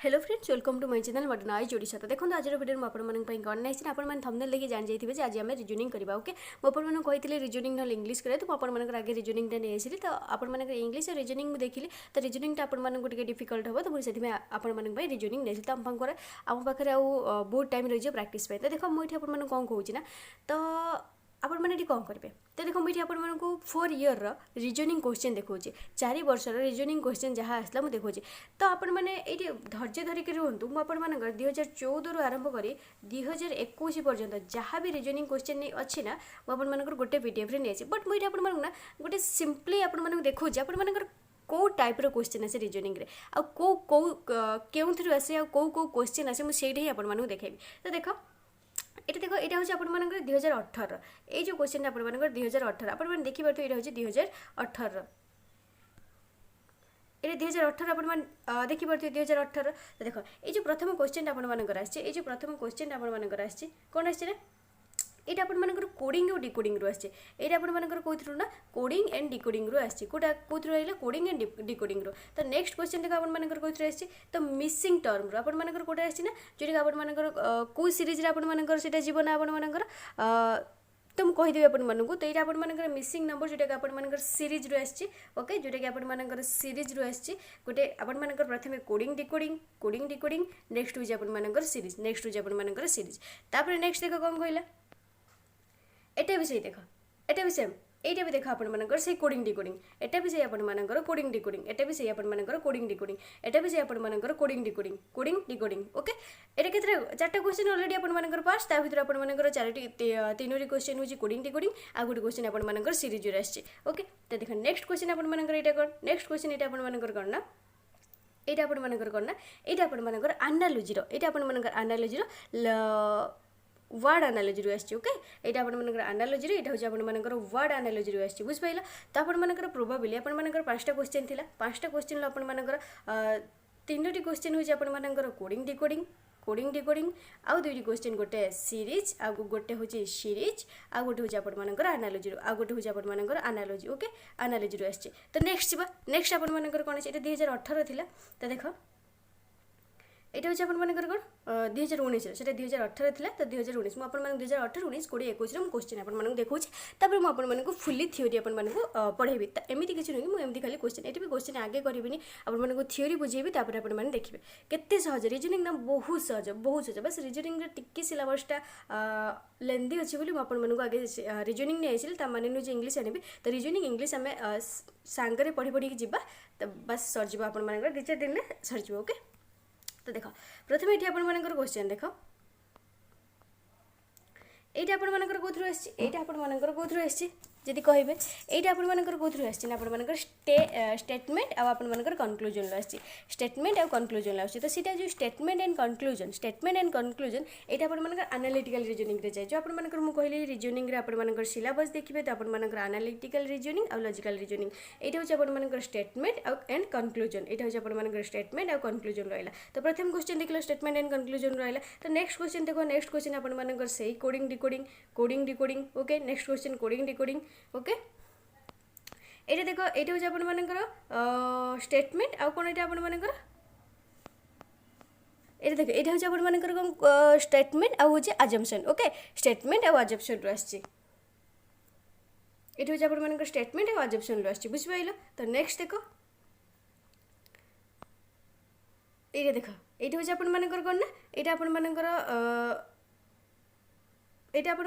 Hello friends, welcome to my channel what noise Odisha. तो देखो आज वीडियो में आपको कौन नहीं आपने थंबनेल देखि जान जाइए जे आज आम रिजनिंग करवा। ओके मुझे कही रिजनिंग ना इंग्लिश करें तो मुझे आगे रिजनिंग नहीं आसली तो आप इंग्लिश और रिजनिंग मुझे देखिली तो रिजनिंग आपको डिफिकल्ट हम तो मुझे आपंट रिजनिंग नहीं तो आम पाखे बहुत टाइम रही प्राक्ट। तो देखो मुझे आपको कौन कहूँ ना तो आपण मैंने कौन करेंगे तो देखो मुझे आपको 4 ईयर रिजनिंग क्वेश्चन देखा 4 वर्षर रिजनिंग क्वेश्चन जहाँ आसला मुझे देखा। तो आपण मैंने ये धैर्य धरिक रुहतु मुझे 2014 रु आरंभ कर 2021 पर्यंत जहाँ भी रिजनिंग क्वेश्चन नहीं अच्छी ना मुझे गोटे पीडीएफ रे नहीं बट मुझे आपको ना गोटे सिंपली आपको देखा आपंकर कौ टाइप क्वेश्चन आसे रिजनिंग रे आ कौ आसे कौ क्वेश्चन आसे मुझे ही आपको देखेबी। तो देखो ये देखो यहाँ हूँ आपर 2018 ये जो क्वेश्चन आपर 2018 आप देखिए यहाँ हूँ 2018 ये 2018 आप देखिए 2018। तो देखो ये जो प्रथम क्वेश्चन आपर आए जो प्रथम क्वेश्चन आपर आए कौन आना ये आपर कोडिंग और डिकोडिंग रू आसे ये आपर कौन ना कोडिंग एंड डिकोडिंग रू आसी कौटा कौन रहा कोडिंग एंड डिकोडिंग रू। तो नेक्स्ट क्वेश्चन देखो आपर कौन आसी तो मिसिंग टर्म रू आपर कौटा आसी ना जो आपर कौ सीरीज आपर जीव ना आपर तो मुझे कहीदेवी आपको। तो ये आपर मिसिंग नंबर जोटा आपर सीरीज रू आसी ओके जोटा कि आपर सीरीज रू आसी गोटे आपर प्रथम कोडिंग डिकोडिंग नेक्स्ट हूँ आपर सीरीज नेक्स्ट हूँ आपर सीरीज तापर नेक्स्ट देख कौन कहला एटा भी सही देख एटा भी सेम एटा भी देख आपर से कोडिंग डिकोडिंग एटा भी सही आपर कोडिंग डिकोडिंग एटा भी सही आपर कोडिंग डिकोडिंग एटा भी सही आपर कोडिंग डिकोडिंग ओके एटा केतरा चारटा क्वेश्चन ऑलरेडी आपर पास ता भीतर आपर चारटी तीनोटी क्वेश्चन हूँ कोडिंग डिकोडिंग आ गोटे क्वेश्चन आपर सीरीज रे आछे ओके। तो देख नेक्स्ट क्वेश्चन आपर एटा कौन नेक्स्ट क्वेश्चन एटा आपर कौन ना एटा आपर कौन ना एटा आपर एनालॉजी एटा आपर एनालॉजी वर्ड एनालॉजी रू आछे ओके एटा आपर एनालॉजी एटा हूँ आपर वर्ड एनालॉजी रू आछे बुझ पाइला। तो आपर प्रोबेबली आपर 5टा क्वेश्चन थिला 5टा क्वेश्चन आपर 3टी क्वेश्चन हूँ आपर कोडिंग डिकोडिंग आउ 2टी क्वेश्चन गोटे सीरीज आ गोटे हूँ सीरीज आ गोटे हूँ आपर एनालॉजी आ गोटे हूँ आपर एनालॉजी ओके एनालॉजी रू आछे। तो नेक्स्ट नेक्स्ट आपर कौन है 2018 थिला। तो देख ये हूँ आपर कौन 2019 से 2018 था तो 2019 मुझे 2018 19 20 21 मुझे क्वेश्चन आपको देखा तापर मुझे फुली थ्योरी आपको पढ़ेबी। तो एमती किसी नुह कि मुझे खाली क्वेश्चन ये भी क्वेश्चन आगे करी आपको थ्योरी बुझेबी तापर आपने देखिए केते सहज रिजनिंग ना बहुत सहज बस रिजनिंग टिके सिलेबसटा लेंदी अच्छी बोली मुझे आगे रिजनिंग नहीं आइसली माने नुजे इंग्लिश आने तो रिजनिंग इंग्लिश आम सांगे पढ़ी पढ़ी जावा तो बस सरज आपर 2-4 दिन में सरज ओके। तो देख प्रथम ये आपर क्वेश्चन देख ये आपर कौन आसी आपर कौन आसी जदि कहे ये आपर कौन आसी आपर स्टेटमेंट आपर कनक्लूजन आसी स्टेटमेंट आ कनक्लूजन आसी। तो सीटा जो स्टेटमेंट एंड कनक्लूजन ये आपर एनालिटिकल रिजनिंग रे जाए जो आपर मुझे कहली रिजनिंग रे आपर सिलेबस देखिए तो आपर एनालिटिकल रिजनिंग और लॉजिकल रिजनिंग ये हूँ आपर स्टेटमेंट एंड कनक्लूजन ये हूँ आपर स्टेटमेंट और कनक्लूजन रहा। तो प्रथम क्वेश्चन देख लो स्टेटमेंट एंड कनक्लूजन रहा। तो नेक्स्ट क्वेश्चन देखो नेक्स्ट क्वेश्चन आपर से coding decoding okay next question coding decoding okay ये देखो ये हूँ आपर स्टेटमेंट आउ कौन ये आपर ये देखो ये हूँ आपर कौन स्टेटमेंट आउ अजम्पशन ओके स्टेटमेंट आउ अजम्पशन रू आसी ये हूँ आपर स्टेटमेंट आउ अजम्पशन रू आसी बुझिपाइल। तो नेक्स्ट देखो ये देख ये हूँ आपर कौन ना ये आपर ये आपर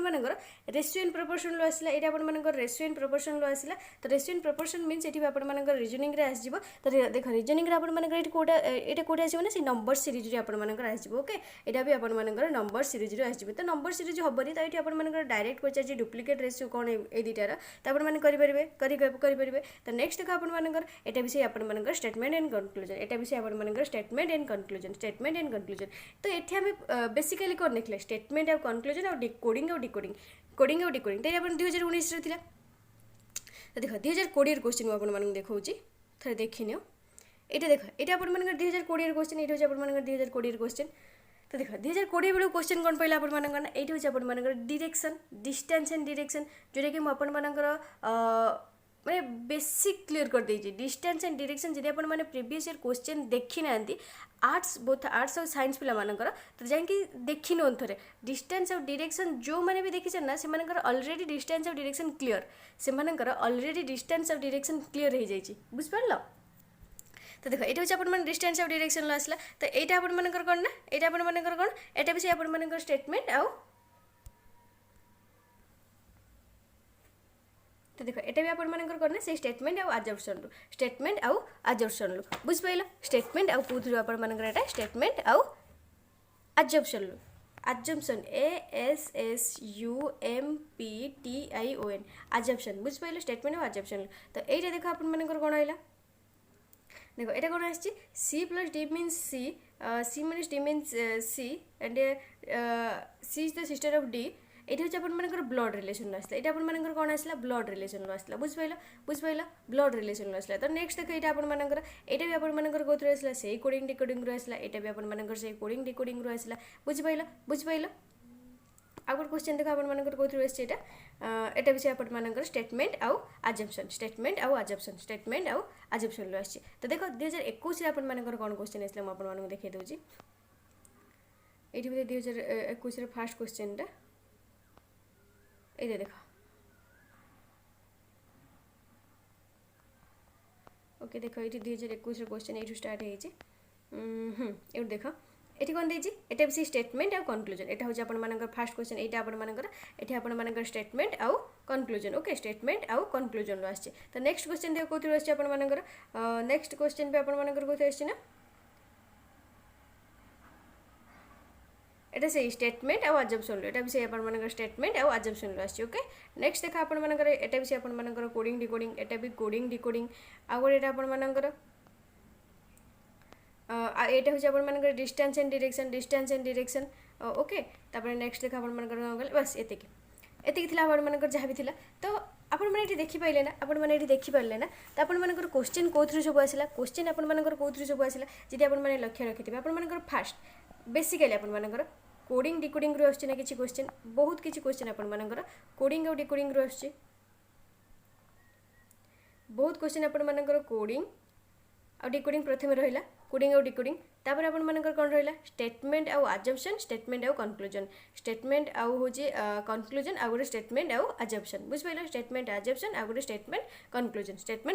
रेशियो एंड प्रोपोर्शन लो आसला ये आपर रेशियो एंड प्रोपोर्शन लो आसला। तो रेशियो एंड प्रोपोर्शन मीन्स ये आपर रिजनिंग रे आसजिव। तो देख रिजनिंग रे आपर ये कोटा ये कोटा आसो ना से नंबर सीरीज रे आपर आसजिव ओके यहाँ भी आपर नंबर सीरीज रे आसजिव। तो नंबर सीरीज हेनी तो ये आपर डायरेक्ट पचार डुप्लिकेट रेशियो कौन ये दुटार तो आपने करेंगे। तो नेक्स्ट देख आपर यहाँ भी से आपर स्टेटमेंट एंड कनक्लूजन यहाँ भी से आपर स्टेटमेंट एंड कनक्लूजन। तो ये आम बेसिकली कौन देखले स्टेटमेंट और कनक्लूजन और कोडिंग और डिकोडिंग तो ये 2019 रे थिला। तो देख 2020 क्वेश्चन आपको देखा थे देखी नियो ये देख ये आपर 2020 क्वेश्चन ये हूँ 2020 क्वेश्चन। तो देख 2020 बेलू क्वेश्चन कौन पहले आपर ये हूँ आपर डिरेक्शन डिस्टेंस एंड डिरेक्शन जोटा कि मुझे माने बेसिक क्लीयर कर देछि डिस्टेंस एंड डायरेक्शन जदि आपण माने प्रीवियस ईयर क्वेश्चन देखि नांती आर्ट्स बोथ आर्ट्स और साइंस पिला मानकर तो जाकि देखि न थरे डिस्टेंस और डायरेक्शन जो माने भी देखि ना से मानकर ऑलरेडी डिस्टेंस और डायरेक्शन क्लियर से मानकर ऑलरेडी डिस्टेंस और डायरेक्शन क्लियर हो जाइछि बुझ परलो। तो देखो ये हूँ आप डिस्टेंस और डायरेक्शन आसला तो यहाँ आपण मानकर कौन ना यहाँ आपण मानकर कौन एटा भी से आपण मानकर स्टेटमेंट आउ तो देखो ये भी आपण मानकर कौन ना से स्टेटमेंट आउ अजम्पशन रु स्टेटमेंट आउ अजम्पशन रु बुझ पाइल स्टेटमेंट आउ कोथि आपण मानकर एटा स्टेटमेंट आउ अजम्पशन रु अजम्पशन ASSUMPTION अजम्पशन बुझ पाइल स्टेटमेंट आउ अजम्पशन तो ये देखो आपण मानकर कौन आइला देखो ये कौन आसी C plus D means C C minus D means C and C is the sister of D ये हूँ आप ब्लड रिलेशन आसला ये आप कौन आसला ब्लड रिलेशन आसला बुझ पाइल ब्लड रिलेशन आसला तो नेक्स्ट देख ये आपर यहाँ भी आपर कौन आसला से कोडिंग डिकोडिंग रू आसला यहाँ भी आपर से कोडिंग डिकोडिंग रू आसला बुझ पाइल आउ गोटे क्वेश्चन देख आप कौन आसटा भी से आप स्टेटमेंट आउ अजम्पशन स्टेटमेंट आउ अजम्पशन स्टेटमेंट आउ अजम्पशन आसी तो देख 2021 आप कौन क्वेश्चन आसला मुझे आपको देखा दूसरी ये भी 2021 फास्ट क्वेश्चन टा ये देख ओके देख ये 2021 क्वेश्चन ये स्टार्ट ये देख ये कौन देती ये भी स्टेटमेंट आउ कनक्लूजन यहाँ हूँ आप फास्ट क्वेश्चन यहाँ आप स्टेटमेंट आउ कनक्लूजन ओके स्टेटमेंट आउ कनक्लूजन आसी तो नेक्स्ट क्वेश्चन देख कौन आपर नेक्स्ट क्वेश्चन भी आपर कौन आसी ना এটা সেই স্টেটমেন্ট আউ অ্যাজম্পশন এটা भी से आपन स्टेटमेंट आउ अजम्पशन आसी ओके नेक्स्ट देखा आपण एटा भी से आपन कोडिंग डिकोडिंग एटा भी कोडिंग डिकोडिंग आउ गोटे आपन यहाँ हूँ आप डिस्टेंस एंड डायरेक्शन ओके तापर नेक्स्ट देखा आप बस एतिक आप जहाँ भी तो आपण मैंने देखिपारे ना आपण मैंने देखिपारे ना तो आपण क्वेश्चन कौन सब आसला क्वेश्चन आपण कौन सब आसला जी आप लक्ष्य रखिथे आपण फास्ट बेसिकली आपण कोडिंग डिकोडिंग रू आसछि ना किछि क्वेश्चन बहुत किछि क्वेश्चन आपण कोडिंग और डिकोडिंग रू आसछि बहुत क्वेश्चन आपण कोडिंग और डिकोडिंग प्रथम रहिला कोडिंग और डिकोडिंग तापर आपण मानकर कौन रहिला स्टेटमेंट आउ अजम्पशन स्टेटमेंट आउ कनक्लूजन स्टेटमेंट आउ होची कनक्लूजन आउ गोटे स्टेटमेंट आउ अजम्पशन बुझ पाइल स्टेटमेंट अजम्पशन आउ गोटे स्टेटमेंट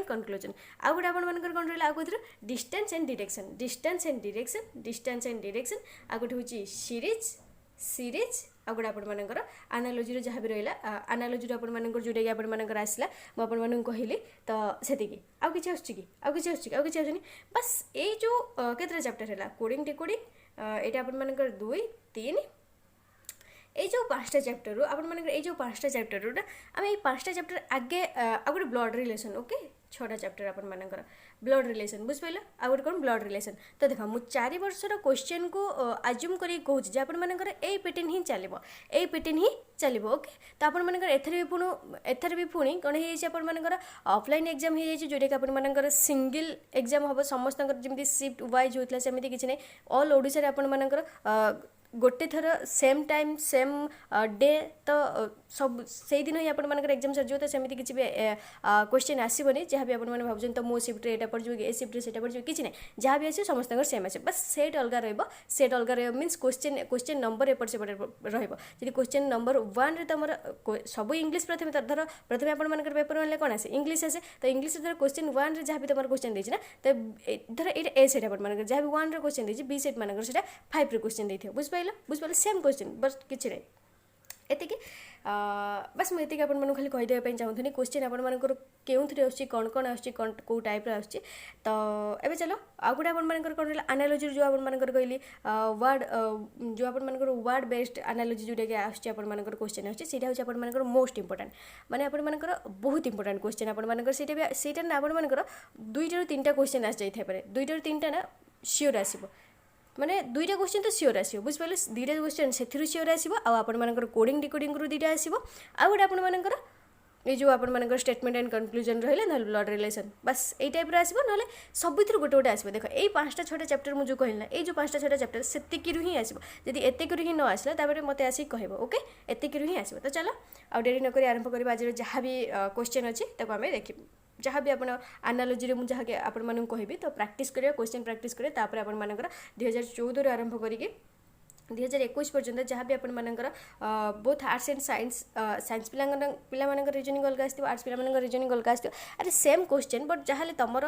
कनक्लूजन आउ गोटे आपण मानकर कौन रहिला आउ कोथि डिस्टेंस एंड डायरेक्शन आउ गोटे होची सीरीज आउ गोटे आपर आनालोजी जहाँ भी रहा आनालोजी आपर जोटा आपर आसला मुझे कहली तो से आउ कि आसुनी बस ये जो केतरा चैप्टर है कोडिंग डिकोडिंग यहाँ आपर 2 3 ये जो 5टा चैप्टर आपण ये जो 5टा चैप्टर आम ये 5टा चैप्टर आगे आ गोटे ब्लड रिलेशन ओके 6टा चैप्टर आपण ब्लड रिलेशन बुझ पाइल आ गोटे कौन ब्लड रिलेशन तो देख मुझे 4 वर्षर क्वेश्चन को आज्यूम कर कहूँ आपण ए पैटर्न ही चलो ओके तो आपण एथर भी पुणी कौन हो ऑफलाइन एग्जाम हो जाए जोटा कि आप सिंगल एग्जाम हम समस्त जमी शिफ्ट वाइज होता सेमती किसी ना ऑल ओडिशा आप गोटे थर सेम टाइम सेम डे तो सब से दिन ही आप एग्जाम सर तो सेमती किसी भी क्वेश्चन आसबनी जहाँ भी आपने भाव तो मो शिफ्ट यहाँ पड़ जाए ए शिफ्ट से पड़ जाए किसी ना जहाँ भी आसे समस्त सेम आसे बस सेट अलग मीन्स क्वेश्चन नंबर एपट सेपट रही क्वेश्चन नंबर 1 रे तुम सब इंग्लीश प्रथम प्रथम आप पेपर वन कौन आसे इंग्लीश आसे तो इंग्लीश धर क्वेश्चन 1 रे जहाँ भी तुम क्वेश्चन देना तो धर ये ए सेट आप जहाँ भी 1 रे क्वेश्चन देती बी सेट मानक 5 रे क्वेश्चन देते बुझ पाइल सेम क्वेश्चन बस किसी नहीं एतिक बस मुझे आपको खाली कहीदेवाई चाहूँगी क्वेश्चन आपर के कौन कौन आसो टाइप आसो तो ये चलो आउ गोटे आपर कौन रहा आनालोजी जो आपर कहली वर्ड जो आपर वर्ड बेस्ड आनालोजी जोटा कि आपर क्वेश्चन आसा हूँ मोस्ट इंपोर्टाट माने आपर बहुत इंपोर्टाट क्वेश्चन आपर ना आपर 2 ରୁ 3टा क्वेश्चन आसी जाए 2 ରୁ 3टा ना सियोर आसो माने 2टा क्वेश्चन तो सियोर आसो बुझ पाइल 2टा क्वेश्चन से सियोर आसो आपर कोडिंग डिकोडिंग रू 2टा आसो आ गोटे आपर ये जो आप स्टेटमेंट एंड कंक्लूजन रहा ना ब्लड रिलेशन बस यही टाइप आसो ना सबुथ गोटे गोटे आसो देख यही 5टा 6टा चैप्टर मुझे कहना ये जो 5टा 6टा चैप्टर सेतिक ही आसो जदि एतिक ही न आसला तापर मत आसिक कह ओके एतिक ही आसो तो चलो आ डेरी नक आरंभ करवा आज जहाँ भी क्वेश्चन अच्छी आम देख जहाँ भी आप आनालोजी मुझे जहाँ आपको कहबी तो प्रैक्टिस करिए क्वेश्चन प्रैक्टिस करें तापर आपर 2014 आरंभ करके 2021 पर्यंत जहाँ भी आपर both arts and science science पिला रिजनिंग अलग आसो आर्ट्स पिला रिजनिंग अलग आसो अरे सेम क्वेश्चन बट जहाँ तुमर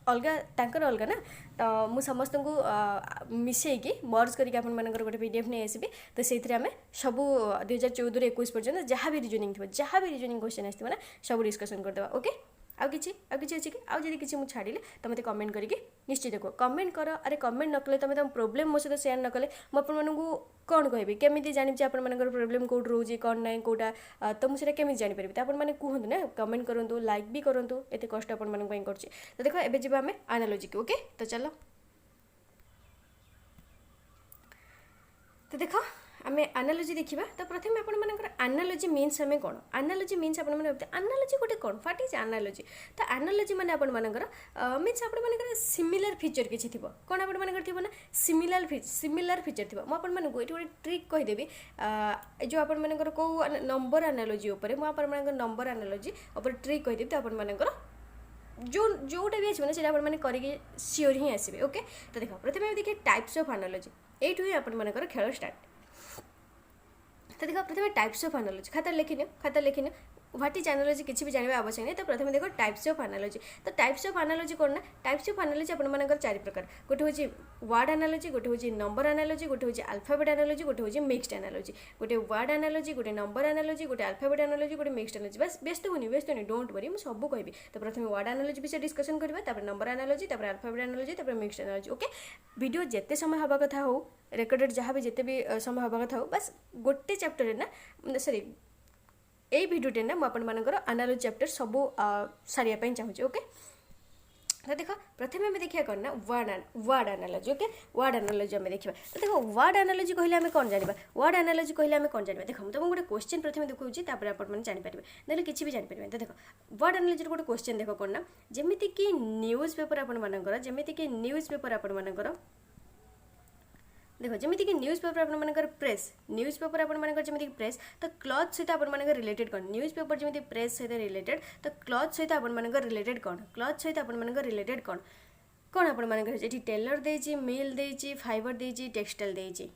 अलग तांकर अलग ना तो मु समस्त को मिसेकी मर्ज करके आपर गोटे पीडीएफ नहीं आसबि तो से आम सब 2014 21 पर्यंत जहाँ भी रिजनिंग थी जहाँ भी रिजनिंग क्वेश्चन आसो ना सब डिस्कसन करदेवा ओके आउ किसी अच्छी कि आउ जब किसी मुझे छाड़े तो मत कमेंट करके निश्चित कह कमेंट कर अरे कमेंट न कले तुम प्रोब्लेम मो सहित सेयार न कले मुझे कौन कहि केमी जानी आप प्रोब्लेम कौट रोज कौन ना कौटा तो मुझे केमी जानीपारि तो आपने कहतु ना कमेंट करूँ लाइक भी करूँ एत कष्ट आपण कर तो देख एवं जी आम आनालोजी की ओके तो चलो तो देख आम आनालोजी देखा तो प्रथम आपर आनालोजी मीन्स आम कौन आनालोजी मीन्स आप आनालोजी गोटे कौन व्हाट इज आनालोजी तो आनालोजी मैंने आपर मीन्स आपर सिमिलर फीचर किसी थी कौन आपर थी ना सिमिलर फीचर थी मुझे गोटे ट्रिक कहीदेवी जो आपर कौ नंबर आनालोजी मुझे नंबर आनालोजी ट्रिक कहीदेवी तो आपर जो जोटा भी आसो ना मैंने करके सियोर ही आसबे ओके तो देख प्रथम देखिए टाइप्स ऑफ आनालोजी एठू ही आपर खेल स्टार्ट तो देखो प्रथम टाइप्स ऑफ आनालोजी खाता लिखिनि व्हाट इज आनालोजी किसी भी जानवा आवश्यक नहीं तो प्रथम देखो टाइप्स ऑफ आनालोजी तो टाइप्स ऑफ आनालोजी कौन ना टाइप्स ऑफ आनालोजी आप 4 प्रकार गोटे हूँ वर्ड आनालोजी गोटे हूँ नंबर आनालोजी गोटे हूँ अल्फाबेट आनालोजी गोटे हूँ मिक्सड आनालोजी गोटे वर्ड आनालोजी गोटे नंबर आनालोजी गोटे अल्फाबेट आनालोजी गोटे मिक्सड आनालोजी बस व्यस्त होनी डोंट वरी मुझे सब कहि तो प्रथम वर्ड आनालोजी विषय डिस्कसन करवा number analogy alphabet analogy mixed analogy okay video जिते समय हवा कथा हो रेकर्डेड जहाँ भी जिते भी समय हवा कथा हो बस गोटे चैप्टर ना सॉरी यही भिडियोटे ना मुझे आनालोजी चैप्टर सब सारे चाहूँगी ओके तो देख प्रथम आम देखा कौन ना वर्ड आनालोजी ओके वर्ड आनालोजी आम देखा तो देख वर्ड आनालोजी कहले आम कौन जाना वर्ड आनालोजी कहले आम कौन जाना देख तुमको गोटे क्वेश्चन प्रथम देखा तापर आपने जानीपारे ना किसी भी जानीपारे तो देख वर्ड आनालोजी गोटे क्वेश्चन देख कौन ना जमीती कि न्यूज पेपर आपर जमीती कि न्यूज पेपर आपर देख जमीती कि न्यूज पेपर आपर न्यूज पेपर आपर जमीती प्रेस तो क्लॉथ सहित आपर रिलेटेड कौन न्यूज पेपर जमीती प्रेस सहित रिलेटेड तो क्लॉथ सहित आपर रिलेटेड कौन क्लॉथ सहित आपर रिलेटेड कौन कौन आपर टेलर देजी मिल देजी फाइबर देजी टेक्सटाइल देजी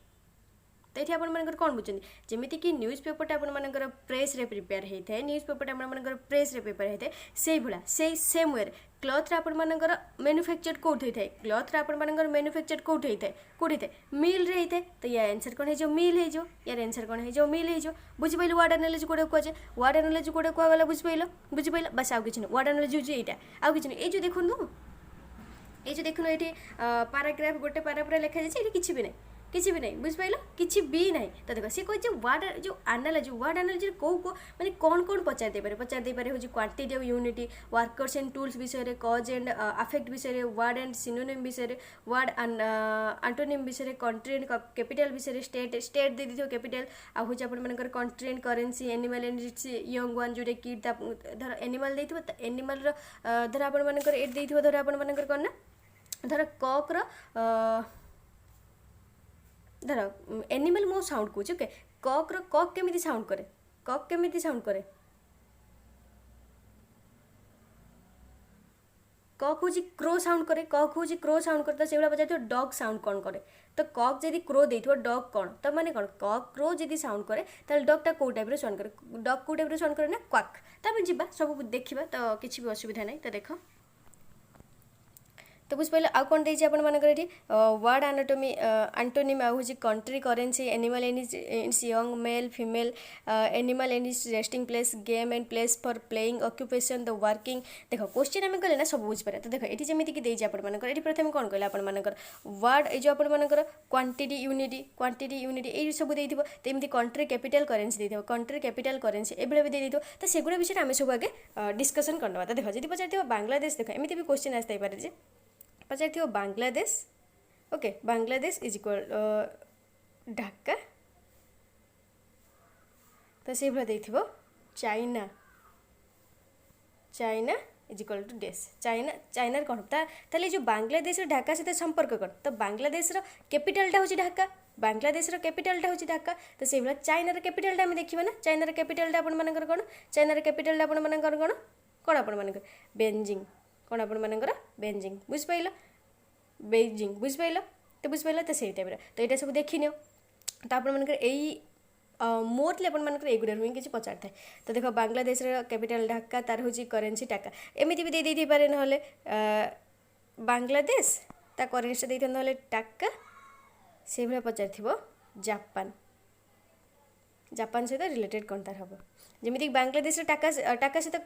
तो ये आप कौन बुझे जमीती कि न्यूज पेपर आपर प्रेस रे प्रिपेयर होता है न्यूज पेपर आपर प्रेस रे प्रिपेयर होता है से भाया से same way cloth आपर manufacture Kaut होता है क्लॉथ आपर मैन्युफैक्चर कौट होता है कौट होता है मिल रे होता है तो या आंसर कौन हो मिल हो यार आंसर कौन हो मिल हो बुझिपाल वर्ड एनालिसिस कोड़े कहुए वर्ड एनालिसिस कोड़े कहगला बुझिपाल बस आउ कि वर्ड एनालिसिस हूँ यहाँ आउ कि ये जो देखु ये देखुन ये पाराग्राफ गोटे पारा लिखा जाए किसी भी नहीं किसी भी नहीं बुझिपाल किसी भी नहीं तो देख सी कहे वर्ड जो आनालोजी कौ माने कौन कौन पचार दे पारे हूँ quantity of unity workers and tools विषय कॉज एंड अफेक्ट विषय वर्ड एंड सिनोनिम विषय वर्ड एंटोनिम विषय कंट्री एंड कैपिटल विषय स्टेट दे दी कैपिटल आ हूँ आपर country and currency animal and its young one जोटा कि धर एनिमल दे एनिमल धर आपर एट दे धर आपर कौन ना धर कक धर एनिमल मो साउंड कौच ओके कक कक केमी साउंड करे कक केमी साउंड करे कक हूँ क्रो साउंड करे कक हूँ क्रो साउंड करे तो से पचार डग साउंड कौन करे तो कक जदि क्रो दे डग कौन तो माने कौन कक क्रो जदि साउंड करे तो डगटा कौ टाइप साउंड करे डग कौ टाइप साउंड करे ना क्वाक तो जी सब देखा तो किसी भी असुविधा नहीं तो देख तो बुझिपारे आउ कौन देती ये वर्ड एनाटोमी एंटोनिम आउ हूँ country currency animal and its young male female animal and it's resting place game and place for playing occupation the working देख क्वेश्चन आम कले ना सब बुझिपारे तो देख ये जमीती कि ये प्रथम कौन कहले आपर वर्ड ये जो आपर क्वांटिटी यूनिटी ये सब दे तो एमती कंट्री कैपिटल करेन्सी दे कंट्री कैपिटल करेन्सी ये भी दे तो सेगुड़ा विषय आम सब आगे डिस्कसन करना तो देख जब पचार बांग्लादेश देख एमती भी क्वेश्चन आसता है पचार Bangladesh okay Bangladesh is equal Dhaka तो से भाई China China is equal to डेस चाइना कौन ताले जो बांग्लादेश ढाका सहित संपर्क कौन तो बांग्लादेश कैपिटलटा हूँ ढाका बांग्लादेश कैपिटलटा हूँ ढाका तो से भाई चाइनार कैपिटलटा आम देखा ना चाइनार कैपिटलटा आपर कौन चाइनार कैपिटलटा आपर कौन कौन आपर बेजिंग कौन आपर बेजिंग बुझिपाल बेजिंग बुझिपाल तो से टाइप तो यहाँ सब देखनी तो आपर यही मोरली आपर एगुड़ा ही किसी पचार था तो देख बांग्लादेश कैपिटल ढाका तार हूँ करेन्सी टाका एमती भी दे पारे ना बांग्लादेश ता करेन्सी दे ना टाका से भाया पचार जापान जापान सहित रिलेटेड कौन तार हम जमीक बांग्लादेश टाका टाका सहित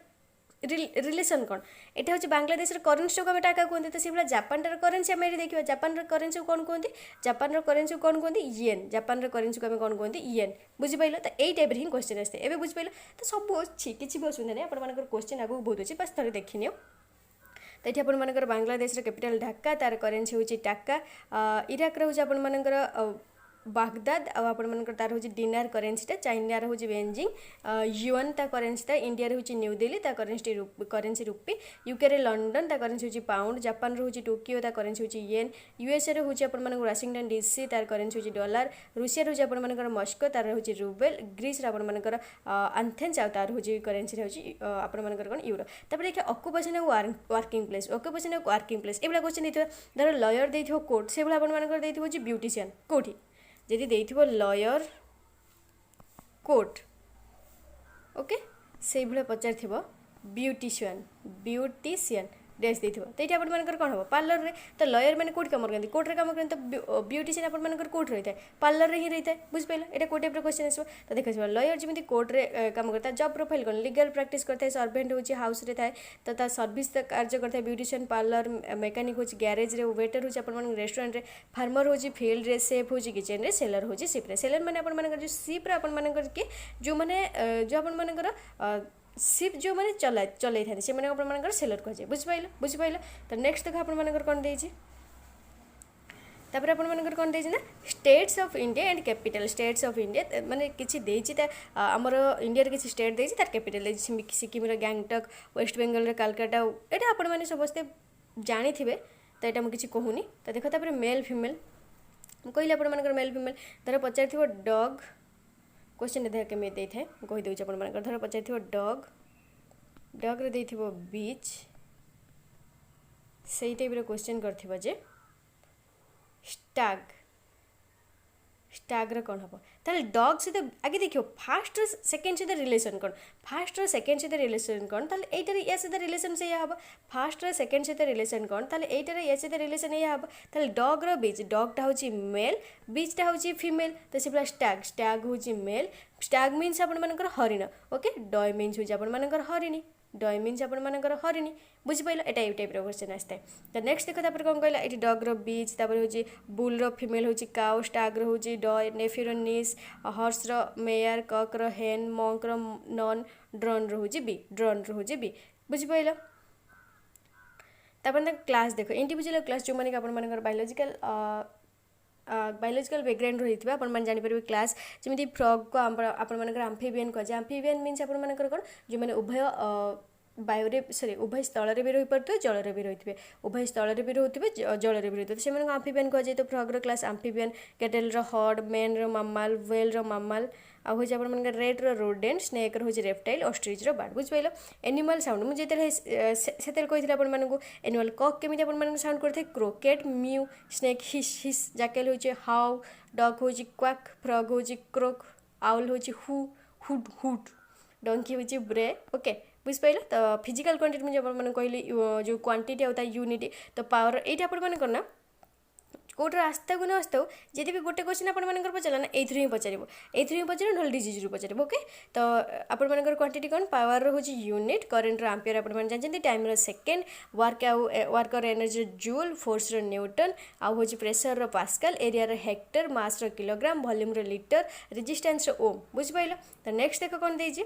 रिलेसन कौन यहाँ हूँ बांग्लादेश करेन्सी को आम टाका कहते तो से भाई जापान करेन्सी आम ये देखा जापान करेन्सी को कौन कहते जापान करेन्सी को कौन कहते येन जापान करेन्सी को आम कौन कहते येन बुझिपाल तो यही टाइप ही क्वेश्चन आसते एवं बुझिपाल तो सब अच्छी किसी भी असुविधा नहीं आपर क्वेश्चन आगे बहुत अच्छी बस थे देखनी तो ये आपर बांग्लादेश कैपिटल ढाका तार करेन्सी हूँ टाका इराक हूँ आपर बागदाद आपर तार हूँ डिनार करेन्सीटा चाइनार हूँ बेजिंग युएन ता करेन्सीटा इंडिया हूँ न्यू दिल्ली ता करेन्सी रुपी यूके लंडन ता करेन्सी हूँ पाउंड जापान हूँ टोकियो ता करेन्सी हूँ येन यूएसए हूँ आपर वाशिंगटन डीसी तार करेन्सी हूँ डॉलर रूसिया हूँ आपर मस्को तार हूँ रूबेल ग्रीस आपर आंथेन्स आ तार हूँ करेन्सी हूँ आपर कौन यूरो तापर देखिए occupation working place occupation working place ये क्वेश्चन देते धर लयर दे कोर्ट से भाई आपर ब्यूटिशियन कौटी जदि देइथिबो लयर कोट ओके से भाया पचार ब्यूटिशियन ड्रेस देथिबो तो ये आपर कौन हम पार्लर रे तो लयर मैंने कौट कम करते कोर्टे कम करते तो ब्यूटिशियन आपर कौट रही है पार्लर रे ही रही है बुझिपाल ये कोई टाइप क्वेश्चन आसो तो देखा लयर जमी कोर्टे कम करता है जॉब प्रोफाइल कौन लीगल प्रैक्टिस करता है सर्वेंट हूँ हाउस रे थाए तो सर्विस कार्य करता है ब्यूटिशियन पार्लर मेकानिक हूँ गैरेज रे वेटर हूँ आपर रेस्टोरेंट रे फार्मर हूँ फील्ड रे सेफ हूँ किचन रे सेलर हूँ सिप रे सेलर मैंने आपर जो सिप रे आपर किए जो मैंने जो आपर सिप जो मैंने चल था से मैंने सेलर कहुए बुझिपाल तो नेक्स्ट देख आपर कौन देती आपर कौन देना states of India and capital states of India माने किसी देती आमर इंडिया किसी स्टेट देती तार कैपिटल सिक्किम गैंगटक वेस्ट बेंगल कालकाटा यहाँ आपण मैंने समस्ते जानी थे तो यहाँ मुझे कहूनी तो देख तापर मेल फिमेल कहली आपर मेल फिमेल धर पचार डग क्वेश्चन देख केमी दे था कहीदे आपर धर पचार डग डग रे बीच से टाइप क्वेश्चन कर स्टाग स्टाग्र कौन हम ताल डग सहित आगे देखियो फास्ट सेकेंड सहित रिलेसन कौन फास्ट सेकेंड सहित रिलेसन कौन ताल एटार या सहित रिलेसन से हम फास्ट सेकेंड सहित रिलेसन कौन ताल एटार या सहित रिलेसन या हम ताल डग बीच डगटा हूँ मेल बीचटा हूँ फीमेल तो से स्टाग स्टाग हूँ मेल स्टाग मीन्स आपर हरिण ओके डय मीन्स हूँ आपर हरिणी डय means आपर Harini बुझिपाल Etah you type question आसता है तो नेक्स्ट देखो तापर कौन कहला ये डग बीच तापर हूँ बुल फिमेल हूँ काउ स्टाग हूँ डय नेफिर निस हर्स मेयर कक हेन मंक नन ड्रोन हूँ बी ड्रोन हूँ बी बुझिपाल तापर क्लास देख इंडिविजुअल क्लास जो मैंने आपर बायोलॉजिकल बैकग्राउंड रही है आप जापर क्लास जमी फ्रग को आपर आम्फिबियन कहुए आम्फिबियन मीन्स आपर कौन जो मैंने उभय बायुरे सॉरी उभय स्थल भी रही पारे जल भी रही है उभय स्थल भी रोथे जल भी रही से आम्फिबियन कहुए तो frog class amphibian cattle herd man mammal whale mammal आउ हूँ आप रेड रोडेंट स्नेक हूँ रेप्टाइल ऑस्ट्रिच बार्ड बुझिपाल एनिमल साउंड मुझे से कही आपको एनिमल कक केमी आप साउंड करते क्रोकेट म्यू स्नेक हिस हिस जाकेल हूँ हाउ डग हूँ क्वाक फ्रग हूँ क्रोक आउल हूँ हु हुड हुड डंकी हूँ ब्रे ओके बुझिपाल तो फिजिकल क्वांटिटी मुझे आपको कहली जो क्वांटिटी आता यूनिट तो पावर ये आपर ना कोटर आस्ता को ना आस्ता जब भी गोटे क्वेश्चन आपर पचारा ना ये पचार ये पचार ना डिजीज रू पचार ओके तो आपर क्वांटिटी कौन पावर हूँ यूनिट करेन्ट आंपियर आप जानते time second work energy joule force newton आउ हूँ pressure pascal area hectare mass kilogram volume litre resistance ohm बुझिपाल तो नेक्स्ट देख कौन देती